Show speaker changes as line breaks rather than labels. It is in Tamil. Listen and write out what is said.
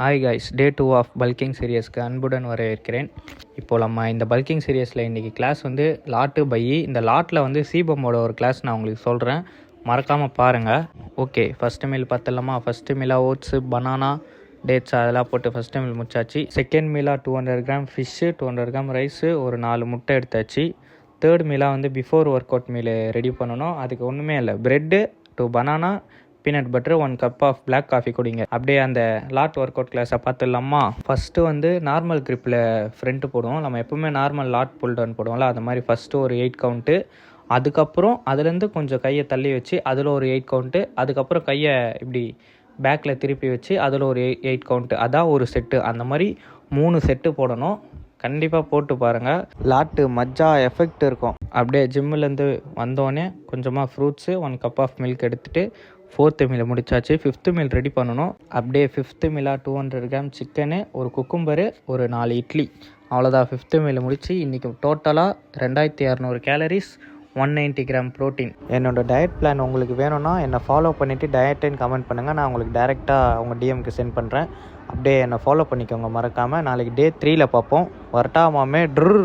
Hi guys, day 2 of bulking சீரியஸ்க்கு அன்புடன் வரவேற்கிறேன். இப்போது நம்ம இந்த பல்கிங் சீரியஸில் இன்றைக்கி கிளாஸ் வந்து லாட்டு பை. இந்த லாட்டில் வந்து சீபமோட ஒரு கிளாஸ் நான் உங்களுக்கு சொல்கிறேன், மறக்காமல் பாருங்கள். ஓகே, ஃபஸ்ட்டு மீல் பார்த்துடலாமா? ஃபஸ்ட்டு மீலாக ஓட்ஸு, பனானா, டேட்ஸ் அதெல்லாம் போட்டு ஃபஸ்ட்டு மீல் முடிச்சாச்சு. செகண்ட் மீலாக 200 கிராம் ஃபிஷ்ஷு, 200 கிராம் ரைஸு, ஒரு 4 முட்டை எடுத்தாச்சு. தேர்ட் மீலாக வந்து before workout meal ready பண்ணணும். அதுக்கு ஒன்றுமே இல்லை, bread, 2 banana, peanut butter, 1 cup of black coffee குடிங்க. அப்படியே அந்த லாட் ஒர்க் அவுட் கிளாஸை பார்த்துடலாமா? ஃபஸ்ட்டு வந்து நார்மல் கிரிப்பில் ஃப்ரண்ட் போடுவோம். நம்ம எப்போவுமே நார்மல் லாட் புல் டவுன் போடுவோம்ல, அது மாதிரி ஃபஸ்ட்டு ஒரு 8 கவுண்ட்டு, அதுக்கப்புறம் அதுலேருந்து கொஞ்சம் கையை தள்ளி வச்சு அதில் ஒரு 8 கவுண்ட்டு, அதுக்கப்புறம் கையை இப்படி பேக்கில் திருப்பி வச்சு அதில் ஒரு 8 கவுண்ட்டு. அதான் ஒரு செட்டு. அந்த மாதிரி 3 செட்டு போடணும். கண்டிப்பாக போட்டு பாருங்கள், லாட்டு மஜ்ஜா எஃபெக்ட் இருக்கும். அப்படியே ஜிம்முலேருந்து வந்தோடனே கொஞ்சமாக ஃப்ரூட்ஸு, 1 கப் ஆஃப் மில்க் எடுத்துகிட்டு 4th மீல் முடிச்சாச்சு. 5th மீல் ரெடி பண்ணணும். அப்படியே 5th மீலாக 200 கிராம் சிக்கனு, ஒரு குக்கும்பரு, ஒரு 4 இட்லி, அவ்வளோதான். 5th மீல் முடிச்சு இன்றைக்கி டோட்டலாக 2200 கேலரிஸ், 190 கிராம் ப்ரோட்டீன். என்னோடய டயட் பிளான் உங்களுக்கு வேணும்னா என்னை ஃபாலோ பண்ணிவிட்டு டயட்டுன்னு கமெண்ட் பண்ணுங்கள். நான் உங்களுக்கு டைரெக்டாக உங்கள் டிஎம்க்கு சென்ட் பண்ணுறேன். அப்படியே என்னை ஃபாலோ பண்ணிக்கோங்க மறக்காமல். நாளைக்கு டே 3ல் பார்ப்போம். வரட்டா மாமே ட்ரு.